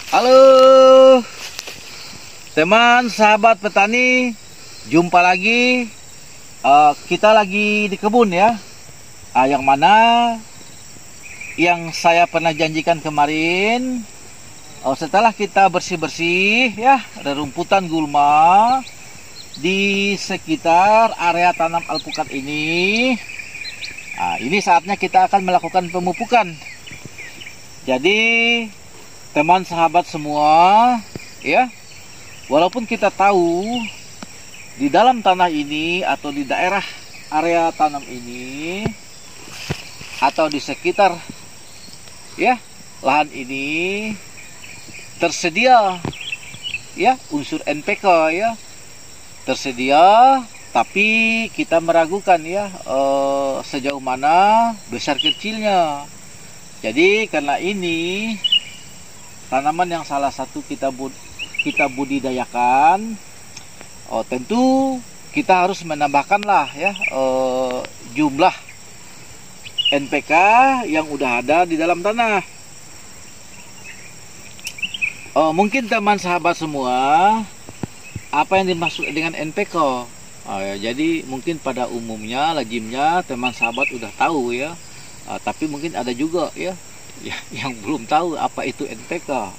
Halo teman sahabat petani, jumpa lagi. Kita lagi di kebun ya. Yang mana yang saya pernah janjikan kemarin, setelah kita bersih-bersih ya rerumputan gulma di sekitar area tanam alpukat ini. Ini saatnya kita akan melakukan pemupukan. Jadi teman sahabat semua ya, walaupun kita tahu di dalam tanah ini atau di daerah area tanam ini atau di sekitar ya lahan ini tersedia ya unsur NPK ya tersedia, tapi kita meragukan ya sejauh mana besar kecilnya. Jadi karena ini tanaman yang salah satu kita budidayakan, tentu kita harus menambahkanlah ya jumlah NPK yang udah ada di dalam tanah. Mungkin teman sahabat semua, apa yang dimaksud dengan NPK? Jadi mungkin pada umumnya, lazimnya teman sahabat udah tahu ya, tapi mungkin ada juga ya yang belum tahu apa itu NPK.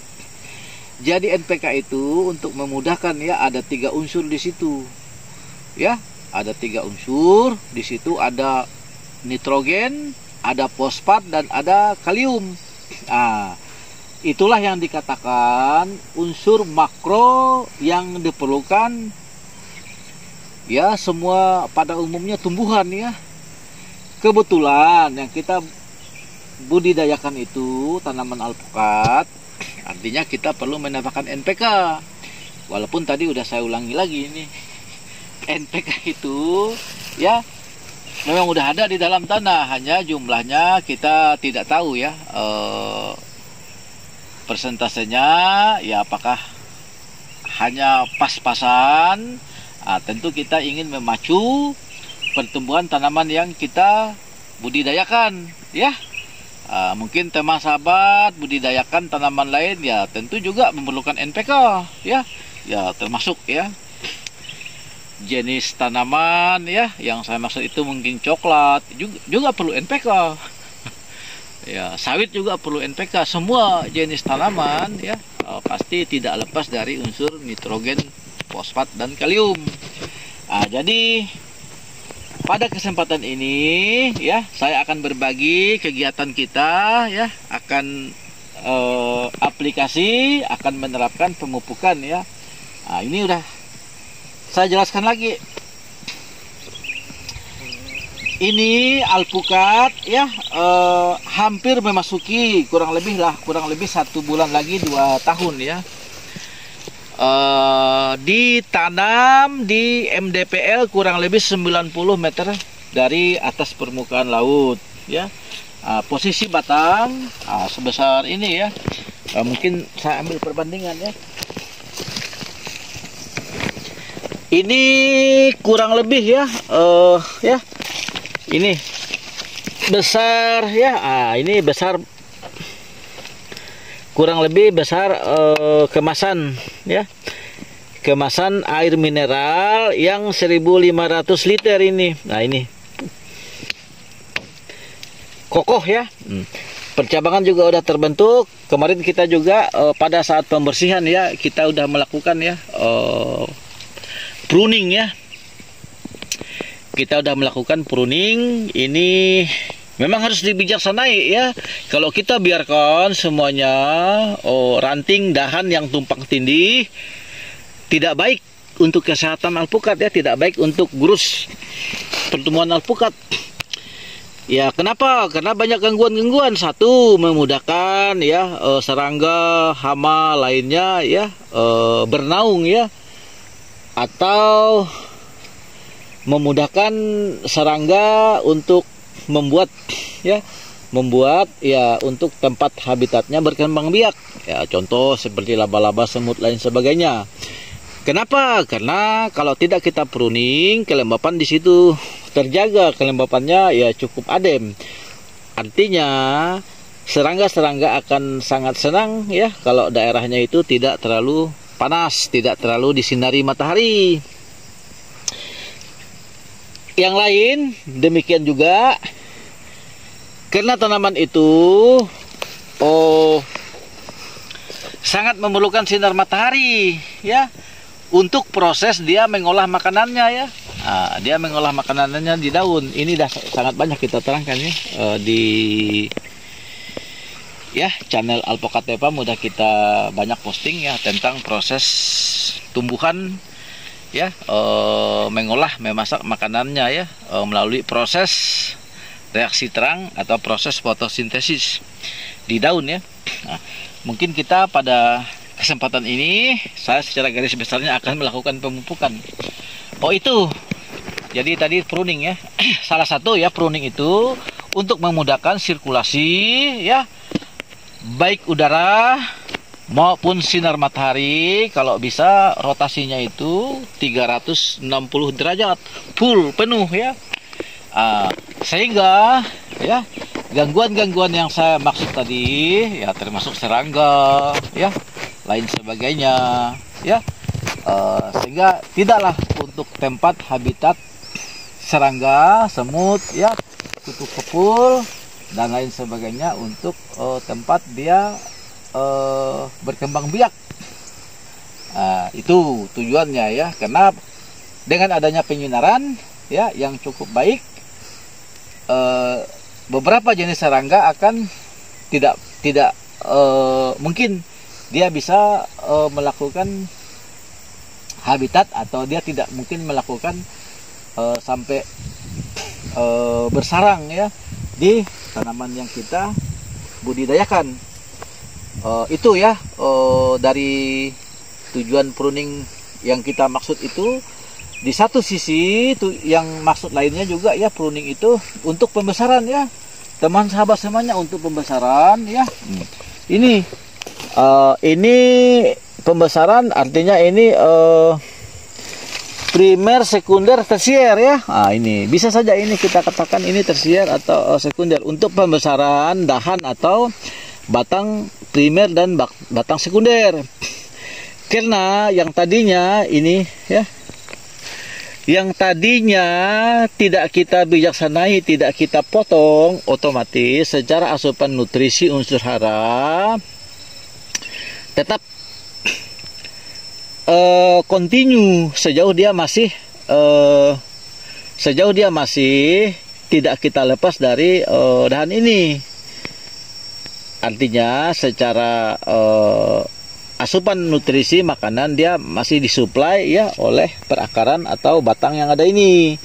Jadi NPK itu untuk memudahkan ya, ada 3 unsur di situ. Ya, ada 3 unsur di situ, ada nitrogen, ada fosfat dan ada kalium. Itulah yang dikatakan unsur makro yang diperlukan ya semua pada umumnya tumbuhan ya. Kebetulan yang kita budidayakan itu tanaman alpukat, artinya kita perlu menambahkan NPK. Walaupun tadi udah saya ulangi lagi ini, NPK itu ya memang udah ada di dalam tanah, hanya jumlahnya kita tidak tahu ya persentasenya ya, apakah hanya pas-pasan. Tentu kita ingin memacu pertumbuhan tanaman yang kita budidayakan ya. Mungkin teman sahabat budidayakan tanaman lain ya, tentu juga memerlukan NPK ya. Ya termasuk ya jenis tanaman ya, yang saya maksud itu mungkin coklat juga perlu NPK. Ya, sawit juga perlu NPK. Semua jenis tanaman ya pasti tidak lepas dari unsur nitrogen, fosfat dan kalium. Jadi pada kesempatan ini ya, saya akan berbagi kegiatan kita ya, akan aplikasi, akan menerapkan pemupukan ya. Ini udah saya jelaskan lagi. Ini alpukat ya, hampir memasuki kurang lebih 1 bulan lagi 2 tahun ya. Ditanam di MDPL kurang lebih 90 meter dari atas permukaan laut ya. Posisi batang sebesar ini ya. Mungkin saya ambil perbandingan ya. Ini kurang lebih ya ya ini besar ya. Ini besar, kurang lebih besar kemasan ya, kemasan air mineral yang 1.500 liter ini. Ini kokoh ya. Percabangan juga udah terbentuk. Kemarin kita juga pada saat pembersihan ya, kita udah melakukan ya pruning ya. Kita udah melakukan pruning. Ini memang harus dibijaksanai ya. Kalau kita biarkan semuanya ranting dahan yang tumpang tindih, tidak baik untuk kesehatan alpukat ya, tidak baik untuk growth pertumbuhan alpukat. Ya kenapa? Karena banyak gangguan-gangguan. Satu, memudahkan ya serangga, hama lainnya ya bernaung ya, atau memudahkan serangga untuk membuat untuk tempat habitatnya berkembang biak ya, contoh seperti laba-laba, semut lain sebagainya. Kenapa? Karena kalau tidak kita pruning, kelembapan di situ terjaga, kelembapannya ya cukup adem. Artinya serangga-serangga akan sangat senang ya kalau daerahnya itu tidak terlalu panas, tidak terlalu disinari matahari. Yang lain demikian juga, karena tanaman itu sangat memerlukan sinar matahari ya untuk proses dia mengolah makanannya ya. Dia mengolah makanannya di daun. Ini dah sangat banyak kita terangkan ya di channel Alpokatepa. Mudah kita banyak posting ya tentang proses tumbuhan ya, mengolah, memasak makanannya ya, melalui proses reaksi terang atau proses fotosintesis di daun ya. Mungkin kita pada kesempatan ini saya secara garis besarnya akan melakukan pemupukan. Itu jadi tadi pruning ya. Salah satu ya pruning itu untuk memudahkan sirkulasi ya, baik udara maupun sinar matahari. Kalau bisa rotasinya itu 360 derajat full penuh ya. Sehingga ya gangguan-gangguan yang saya maksud tadi ya, termasuk serangga ya, lain sebagainya ya, sehingga tidaklah untuk tempat habitat serangga, semut ya, kutu kepul dan lain sebagainya untuk tempat dia berkembang biak. Itu tujuannya ya, karena dengan adanya penyinaran ya yang cukup baik, beberapa jenis serangga akan tidak mungkin dia bisa melakukan habitat, atau dia tidak mungkin melakukan sampai bersarang ya di tanaman yang kita budidayakan. Itu ya dari tujuan pruning yang kita maksud itu. Di satu sisi yang maksud lainnya juga ya, pruning itu untuk pembesaran ya, teman sahabat semuanya, untuk pembesaran ya. Ini pembesaran artinya ini primer, sekunder, tersier ya. Ini bisa saja ini kita katakan ini tersier atau sekunder, untuk pembesaran dahan atau batang primer dan batang sekunder. Karena yang tadinya ini ya, yang tadinya tidak kita bijaksanai, tidak kita potong, otomatis secara asupan nutrisi unsur hara tetap continue sejauh dia masih tidak kita lepas dari dahan ini. Artinya secara asupan nutrisi makanan dia masih disuplai ya oleh perakaran atau batang yang ada ini.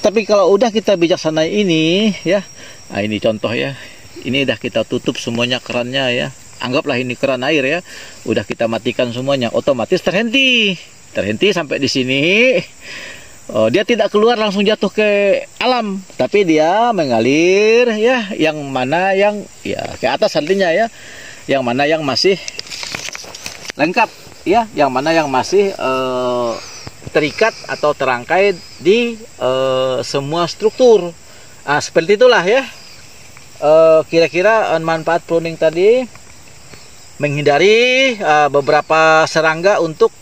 Tapi kalau udah kita bijaksanai ini ya, ini contoh ya, ini udah kita tutup semuanya kerannya ya, anggaplah ini keran air ya, udah kita matikan semuanya, otomatis terhenti sampai di sini. Dia tidak keluar langsung jatuh ke alam, tapi dia mengalir ya, yang mana yang ya ke atas artinya ya, yang mana yang masih lengkap ya, yang mana yang masih terikat atau terangkai di semua struktur. Seperti itulah ya kira-kira manfaat pruning tadi, menghindari beberapa serangga untuk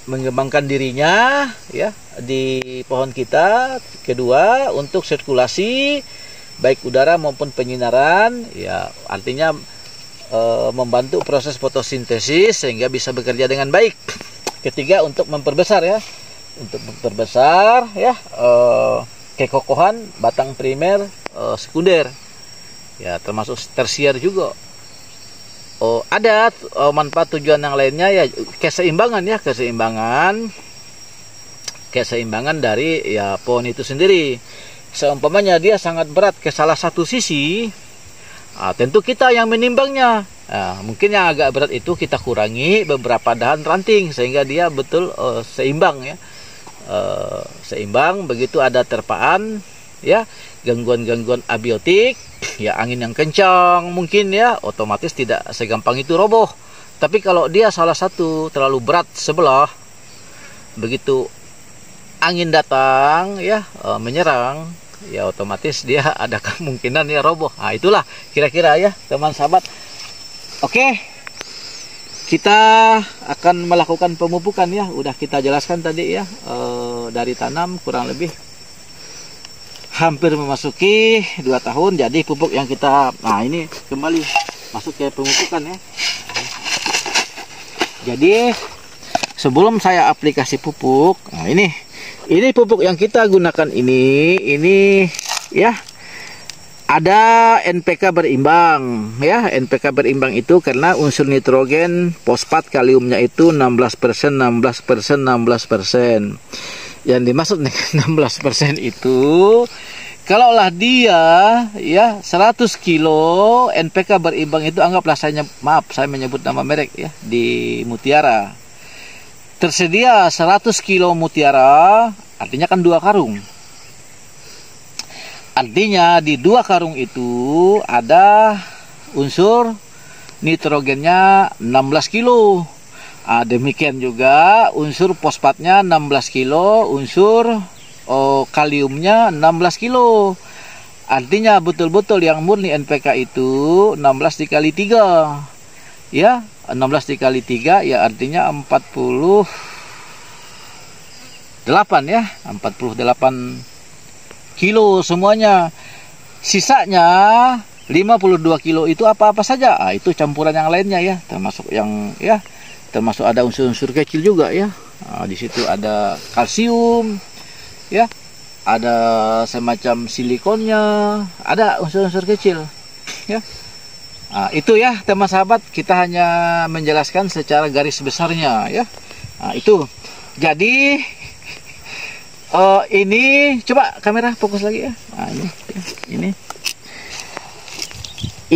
mengembangkan dirinya ya di pohon kita. Kedua, untuk sirkulasi baik udara maupun penyinaran ya, artinya membantu proses fotosintesis sehingga bisa bekerja dengan baik. Ketiga, untuk memperbesar ya, kekokohan batang primer, sekunder ya, termasuk tersier juga. Ada manfaat tujuan yang lainnya ya, keseimbangan dari ya pohon itu sendiri. Seumpamanya dia sangat berat ke salah satu sisi, tentu kita yang menimbangnya. Mungkin yang agak berat itu kita kurangi beberapa dahan ranting sehingga dia betul seimbang ya. Seimbang, begitu ada terpaan ya, gangguan-gangguan abiotik ya, angin yang kencang mungkin ya, otomatis tidak segampang itu roboh. Tapi kalau dia salah satu terlalu berat sebelah, begitu angin datang ya, menyerang, ya otomatis dia ada kemungkinan ya roboh. Nah, itulah kira-kira ya teman sahabat. Oke, kita akan melakukan pemupukan ya. Udah kita jelaskan tadi ya, dari tanam kurang lebih hampir memasuki 2 tahun. Jadi pupuk yang kita, nah ini kembali masuk ke pemupukan ya. Jadi sebelum saya aplikasi pupuk, nah ini pupuk yang kita gunakan ini ya, ada NPK berimbang ya. NPK berimbang itu karena unsur nitrogen, fosfat, kaliumnya itu 16%, 16%, 16%. Yang dimaksud dengan 16% itu, kalaulah dia ya 100 kilo NPK berimbang itu, anggaplah saya menyebut nama merek ya, di Mutiara. Tersedia 100 kilo Mutiara, artinya kan 2 karung. Artinya di 2 karung itu ada unsur nitrogennya 16 kilo. Demikian juga unsur fosfatnya 16 kilo, unsur kaliumnya 16 kilo. Artinya betul-betul yang murni NPK itu 16 dikali 3. Ya, 16 dikali 3 ya artinya 48 ya, 48 kilo semuanya. Sisanya 52 kilo itu apa-apa saja. Itu campuran yang lainnya ya, termasuk yang ya, termasuk ada unsur-unsur kecil juga ya. Di situ ada kalsium ya, ada semacam silikonnya, ada unsur-unsur kecil ya. Itu ya teman sahabat, kita hanya menjelaskan secara garis besarnya ya. Itu jadi ini coba kamera fokus lagi ya.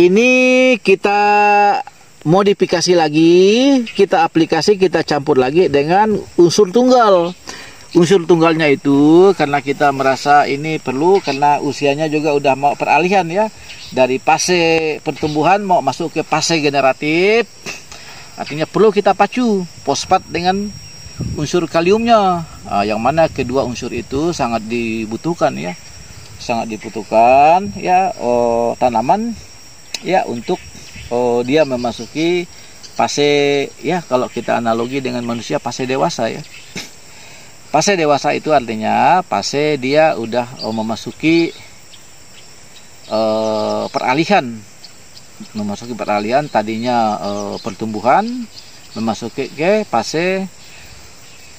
Ini kita modifikasi lagi, kita aplikasi, kita campur lagi dengan unsur tunggal. Unsur tunggalnya itu karena kita merasa ini perlu, karena usianya juga udah mau peralihan ya, dari fase pertumbuhan mau masuk ke fase generatif. Artinya perlu kita pacu fosfat dengan unsur kaliumnya, yang mana kedua unsur itu sangat dibutuhkan ya, sangat dibutuhkan ya tanaman ya, untuk dia memasuki fase ya, kalau kita analogi dengan manusia, fase dewasa ya. Fase dewasa itu artinya fase dia udah memasuki peralihan, tadinya pertumbuhan memasuki ke fase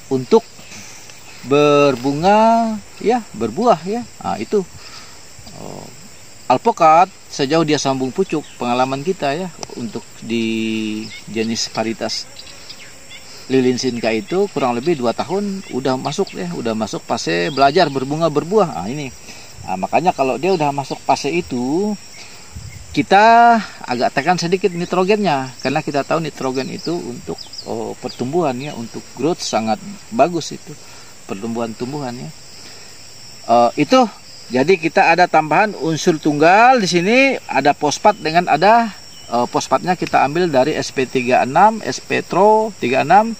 untuk berbunga ya, berbuah ya. Itu alpukat sejauh dia sambung pucuk, pengalaman kita ya, untuk di jenis varietas lilin Sinca itu kurang lebih 2 tahun udah masuk ya, udah masuk fase belajar berbunga berbuah. Ini makanya kalau dia udah masuk fase itu, kita agak tekan sedikit nitrogennya, karena kita tahu nitrogen itu untuk pertumbuhan ya, untuk growth sangat bagus itu, pertumbuhan-tumbuhan ya. Itu jadi kita ada tambahan unsur tunggal di sini, ada fosfat dengan ada fosfatnya kita ambil dari SP36, SPTRO 36.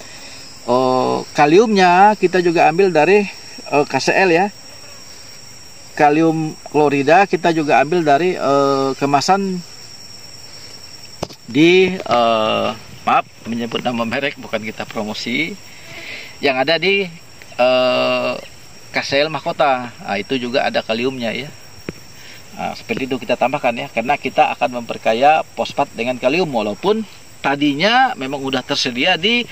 Kaliumnya kita juga ambil dari KCL ya. Kalium klorida kita juga ambil dari kemasan di maaf menyebut nama merek, bukan kita promosi, yang ada di KCL Mahkota. Itu juga ada kaliumnya ya. Seperti itu kita tambahkan ya, karena kita akan memperkaya fosfat dengan kalium, walaupun tadinya memang udah tersedia di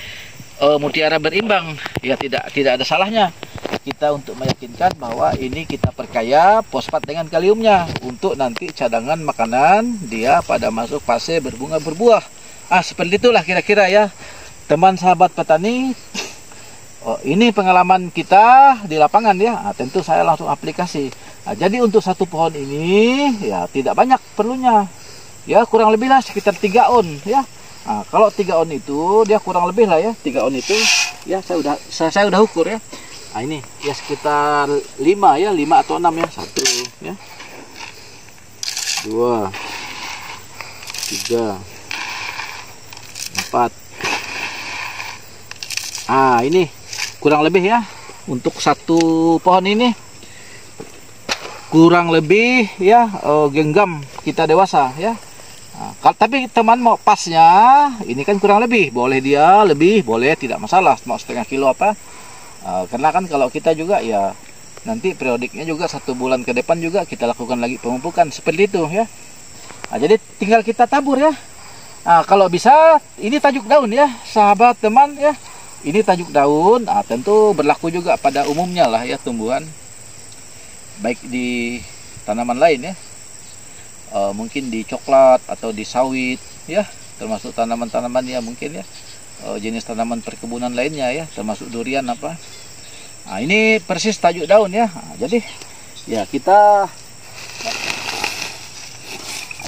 Mutiara berimbang ya, tidak ada salahnya kita untuk meyakinkan bahwa ini kita perkaya fosfat dengan kaliumnya untuk nanti cadangan makanan dia pada masuk fase berbunga berbuah. Seperti itulah kira-kira ya teman sahabat petani. Ini pengalaman kita di lapangan ya. Tentu saya langsung aplikasi. Jadi untuk satu pohon ini ya tidak banyak perlunya ya, kurang lebih lah sekitar 3 on ya. Kalau 3 on itu dia kurang lebih lah ya, 3 on itu ya, saya udah ukur ya. Ini ya sekitar 5 ya, 5 atau 6 ya. 1 ya, 2, 3, 4. Ini kurang lebih ya untuk satu pohon ini kurang lebih ya genggam kita dewasa ya. Nah, tapi teman mau pasnya ini kan kurang lebih, boleh dia lebih, boleh tidak masalah, mau setengah kilo apa. Karena kan kalau kita juga ya nanti periodiknya juga 1 bulan ke depan juga kita lakukan lagi pemupukan seperti itu ya. Nah, jadi tinggal kita tabur ya. Nah, kalau bisa ini tajuk daun ya, sahabat teman ya. Ini tajuk daun, tentu berlaku juga pada umumnya lah ya tumbuhan baik di tanaman lain ya. Mungkin di coklat atau di sawit ya, termasuk tanaman-tanaman ya mungkin ya jenis tanaman perkebunan lainnya ya, termasuk durian apa. Nah, ini persis tajuk daun ya. Nah, jadi ya kita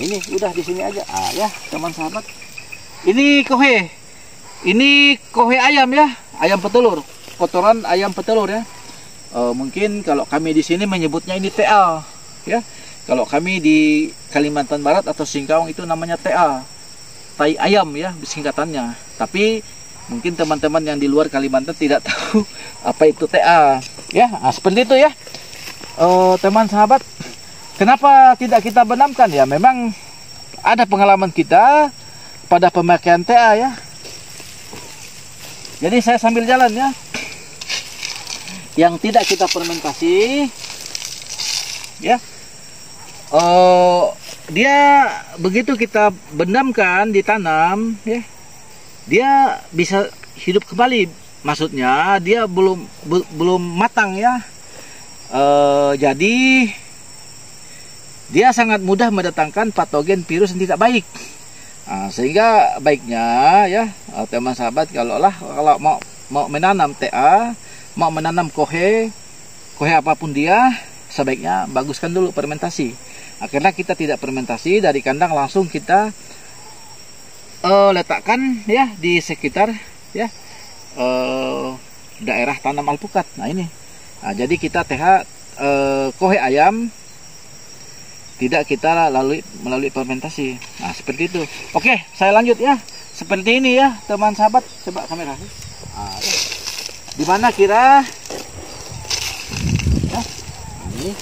ini udah di sini aja ya teman sahabat. Ini kohe ayam ya, ayam petelur, kotoran ayam petelur ya. Mungkin kalau kami di sini menyebutnya ini TA ya. Kalau kami di Kalimantan Barat atau Singkawang itu namanya TA, tai ayam ya singkatannya. Tapi mungkin teman-teman yang di luar Kalimantan tidak tahu apa itu TA ya. Nah, seperti itu ya teman sahabat. Kenapa tidak kita benamkan ya? Memang ada pengalaman kita pada pemakaian TA ya. Jadi saya sambil jalan ya. Yang tidak kita fermentasi ya. Dia begitu kita benamkan ditanam ya, dia bisa hidup kembali. Maksudnya dia belum matang ya. Jadi dia sangat mudah mendatangkan patogen virus yang tidak baik. Nah, sehingga baiknya ya teman sahabat kalau mau menanam TA, mau menanam kohe apapun dia, sebaiknya baguskan dulu fermentasi. Karena kita tidak fermentasi, dari kandang langsung kita letakkan ya di sekitar ya daerah tanam alpukat. Nah ini, jadi kita kohe ayam tidak kita melalui fermentasi. Nah seperti itu. Oke, saya lanjut ya. Seperti ini ya teman sahabat. Coba kamera. Ya. Di mana kira? Ya, ini.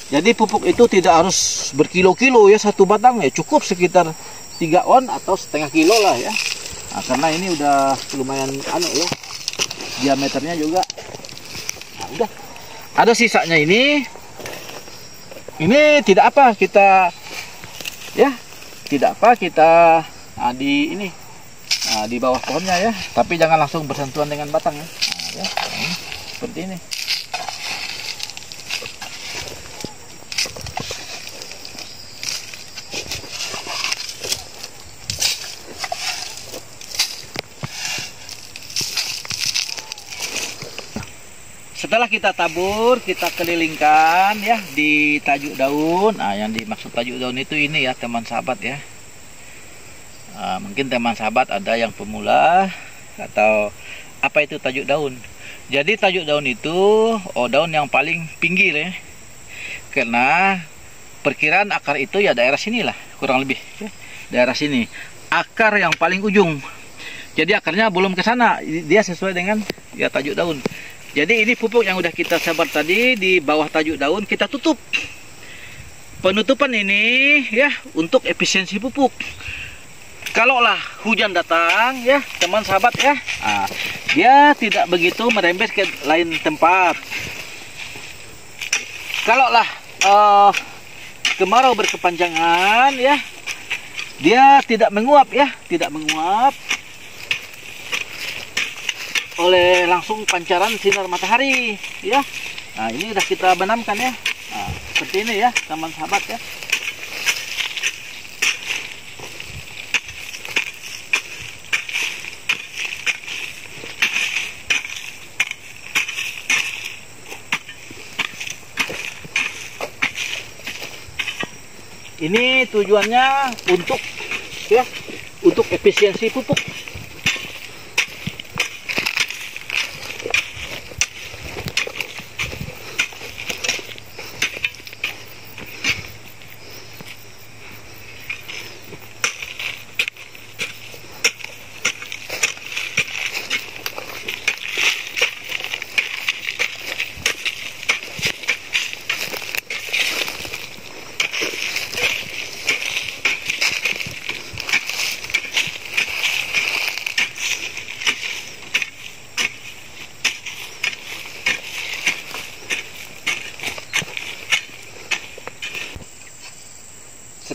Jadi pupuk itu tidak harus berkilo-kilo ya, satu batang ya cukup sekitar 3 on atau setengah kilo lah ya. Nah, karena ini udah lumayan ya, diameternya juga. Nah, udah. Ada sisanya ini tidak apa kita ya, tidak apa kita di bawah pohonnya ya, tapi jangan langsung bersentuhan dengan batang ya. Nah, ya seperti ini. Setelah kita tabur, kita kelilingkan ya di tajuk daun. Nah, yang dimaksud tajuk daun itu ini ya teman sahabat ya. Mungkin teman sahabat ada yang pemula atau apa itu tajuk daun. Jadi tajuk daun itu daun yang paling pinggir ya. Karena perkiraan akar itu ya daerah sinilah kurang lebih ya. Daerah sini. Akar yang paling ujung. Jadi akarnya belum ke sana, dia sesuai dengan ya tajuk daun. Jadi ini pupuk yang udah kita sebar tadi di bawah tajuk daun kita tutup. Penutupan ini ya untuk efisiensi pupuk. Kalaulah hujan datang ya teman sahabat ya, dia tidak begitu merembes ke lain tempat. Kalaulah kemarau berkepanjangan ya, dia tidak menguap ya, tidak menguap oleh langsung pancaran sinar matahari ya. Nah ini udah kita benamkan ya. Nah, seperti ini ya teman sahabat ya. Ini tujuannya untuk efisiensi pupuk.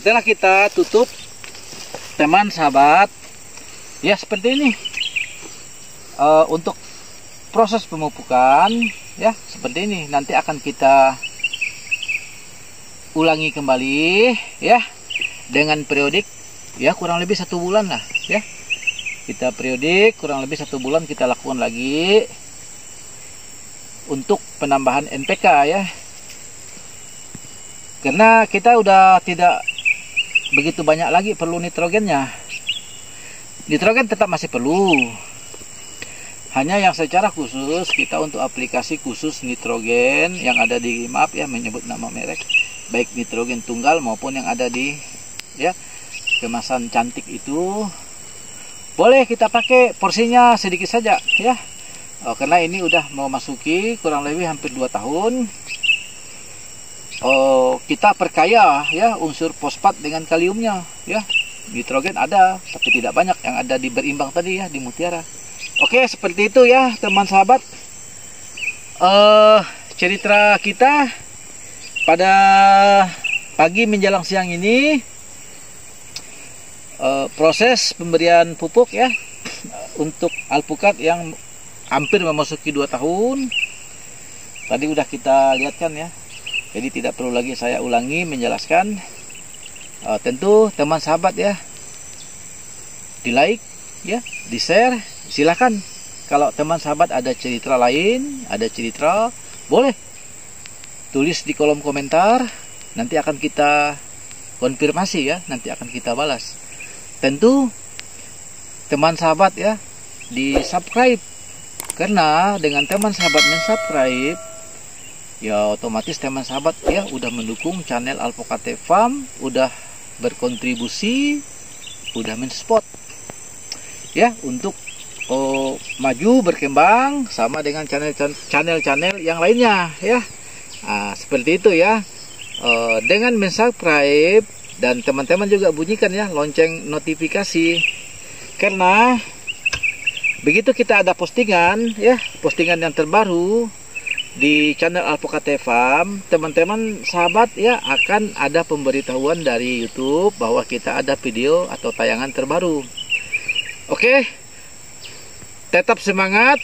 setelah kita tutup, teman sahabat, ya seperti ini. Untuk proses pemupukan, ya seperti ini. Nanti akan kita ulangi kembali, ya, dengan periodik, ya kurang lebih 1 bulan lah, ya. Kita periodik kurang lebih 1 bulan kita lakukan lagi untuk penambahan NPK, ya. Karena kita udah tidak begitu banyak lagi perlu nitrogennya. Nitrogen tetap masih perlu. Hanya yang secara khusus kita untuk aplikasi khusus nitrogen yang ada di, maaf ya menyebut nama merek, baik nitrogen tunggal maupun yang ada di, ya, kemasan cantik itu, boleh kita pakai porsinya sedikit saja, ya. Karena ini udah mau masuki kurang lebih hampir 2 tahun. Kita perkaya, ya, unsur fosfat dengan kaliumnya, ya. Nitrogen ada tapi tidak banyak yang ada di berimbang tadi, ya, di mutiara. Oke, seperti itu ya teman sahabat, cerita kita pada pagi menjelang siang ini, proses pemberian pupuk, ya, untuk alpukat yang hampir memasuki 2 tahun. Tadi udah kita lihatkan, ya, jadi tidak perlu lagi saya ulangi menjelaskan. Tentu teman sahabat, ya, di like, ya, di share, silahkan. Kalau teman sahabat ada cerita lain, ada cerita, boleh tulis di kolom komentar, nanti akan kita konfirmasi, ya, nanti akan kita balas. Tentu teman sahabat, ya, di subscribe, karena dengan teman sahabat mensubscribe, ya otomatis teman sahabat, ya, udah mendukung channel Alpukat Farm, udah berkontribusi, udah mensupport, ya, untuk maju berkembang sama dengan channel-channel yang lainnya, ya. Seperti itu, ya. Dengan mensubscribe dan teman-teman juga bunyikan, ya, lonceng notifikasi, karena begitu kita ada postingan, ya, postingan yang terbaru di channel Alpukat Farm, teman-teman sahabat, ya, akan ada pemberitahuan dari YouTube bahwa kita ada video atau tayangan terbaru. Oke, tetap semangat.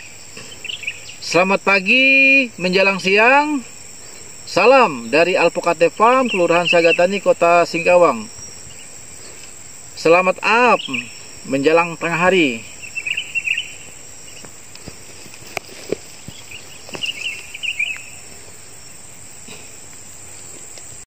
Selamat pagi menjelang siang. Salam dari Alpukat Farm, Kelurahan Sagatani, Kota Singkawang. Selamat menjelang tengah hari.